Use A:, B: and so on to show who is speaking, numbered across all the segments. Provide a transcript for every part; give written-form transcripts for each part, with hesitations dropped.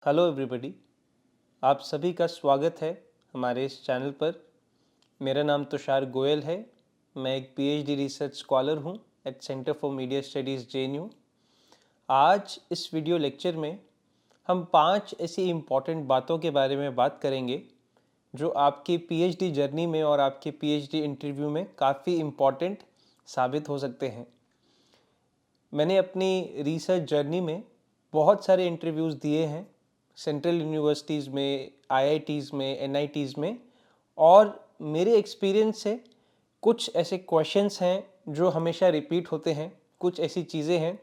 A: Hello everybody, आप सभी का स्वागत है हमारे इस चैनल पर। मेरा नाम तुषार गोयल है। मैं एक पीएचडी रिसर्च स्कॉलर हूँ at centre for media studies JNU. आज इस वीडियो लेक्चर में हम 5 ऐसी इम्पॉर्टेंट बातों के बारे में बात करेंगे जो आपकी पीएचडी जर्नी में और आपके पीएचडी इंटरव्यू में काफ़ी इम्पॉर्टेंट साबित हो सकते हैं। मैंने अपनी रिसर्च जर्नी में बहुत सारे इंटरव्यूज़ दिए हैं, सेंट्रल यूनिवर्सिटीज़ में, आईआईटीज़ में, एनआईटीज़ में, और मेरे एक्सपीरियंस से कुछ ऐसे क्वेश्चंस हैं जो हमेशा रिपीट होते हैं, कुछ ऐसी चीज़ें हैं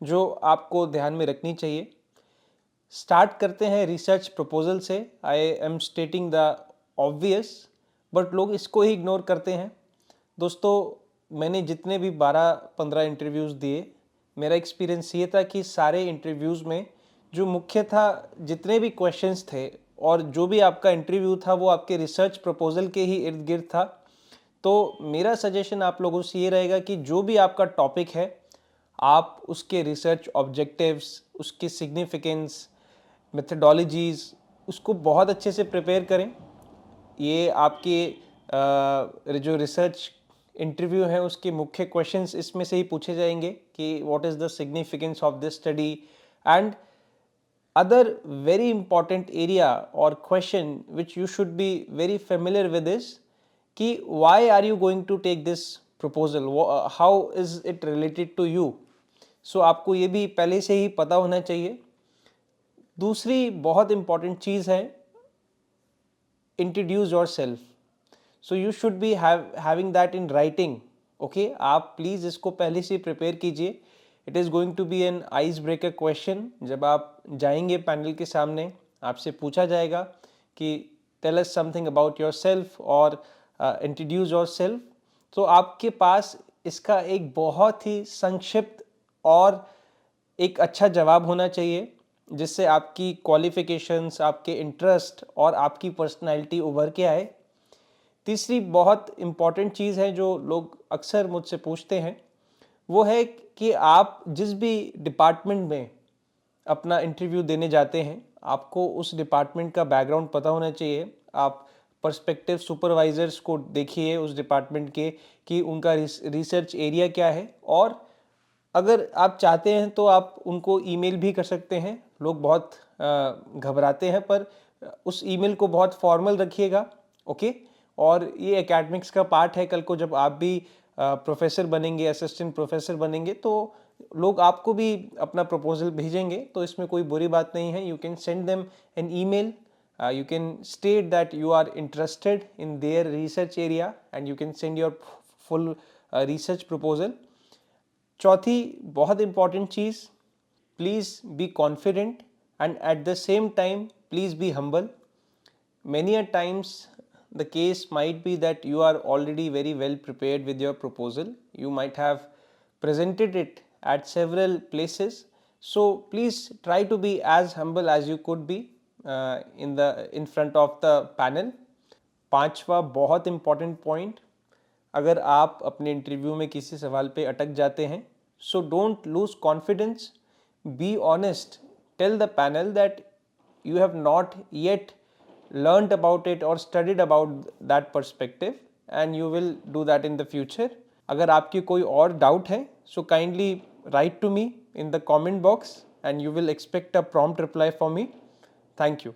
A: जो आपको ध्यान में रखनी चाहिए। स्टार्ट करते हैं रिसर्च प्रपोजल से। I am stating the obvious, but लोग इसको ही इग्नोर करते हैं। दोस्तों, मैंने जितने भी 12-15 इंटरव्यूज़ दिए, मेरा एक्सपीरियंस ये था कि सारे इंटरव्यूज़ में जो मुख्य था, जितने भी क्वेश्चंस थे और जो भी आपका इंटरव्यू था वो आपके रिसर्च प्रपोजल के ही इर्द गिर्द था। तो मेरा सजेशन आप लोगों से ये रहेगा कि जो भी आपका टॉपिक है, आप उसके रिसर्च ऑब्जेक्टिव्स, उसकी सिग्निफिकेंस, मेथडोलॉजीज़, उसको बहुत अच्छे से प्रिपेयर करें। ये आपके जो रिसर्च इंटरव्यू है उसके मुख्य क्वेश्चंस इसमें से ही पूछे जाएंगे कि what is the significance of this study and other very important area or question which you should be very familiar with is कि why are you going to take this proposal, how is it related to you. So आपको ये भी पहले से ही पता होना चाहिए। दूसरी बहुत important चीज़ है introduce yourself. So you should be having that in writing. Okay, आप प्लीज़ इसको पहले से प्रिपेयर कीजिए। It is going to be an ice breaker question. जब आप जाएंगे पैनल के सामने, आपसे पूछा जाएगा कि tell us something about yourself और इंट्रोड्यूस योर सेल्फ। तो आपके पास इसका एक बहुत ही संक्षिप्त और एक अच्छा जवाब होना चाहिए जिससे आपकी क्वालिफ़िकेशंस, आपके इंटरेस्ट और आपकी पर्सनैलिटी उभर के आए। तीसरी बहुत इम्पॉर्टेंट चीज़ है जो लोग अक्सर मुझसे पूछते हैं, वो है कि आप जिस भी डिपार्टमेंट में अपना इंटरव्यू देने जाते हैं, आपको उस डिपार्टमेंट का बैकग्राउंड पता होना चाहिए। आप पर्सपेक्टिव सुपरवाइजर्स को देखिए उस डिपार्टमेंट के कि उनका रिसर्च एरिया क्या है, और अगर आप चाहते हैं तो आप उनको ईमेल भी कर सकते हैं। लोग बहुत घबराते हैं, पर उस ईमेल को बहुत फॉर्मल रखिएगा। ओके, और ये एकेडमिक्स का पार्ट है। कल को जब आप भी प्रोफेसर बनेंगे, असिस्टेंट प्रोफेसर बनेंगे, तो लोग आपको भी अपना प्रपोजल भेजेंगे, तो इसमें कोई बुरी बात नहीं है। You can send them an email, you can state that you are interested in their research area and you can send your full research proposal. चौथी बहुत important cheese, please be confident and at the same time please be humble. Many a times the case might be that you are already very well prepared with your proposal. You might have presented it at several places. So please try to be as humble as you could be in front of the panel. पांचवा बहुत important point, अगर आप अपने interview में किसी सवाल पे अटक जाते हैं, so don't lose confidence, be honest, tell the panel that you have not yet learned about it or studied about that perspective and you will do that in the future. अगर आपकी कोई और डाउट है, so kindly write to me in the comment box and you will expect a prompt reply from me. Thank you.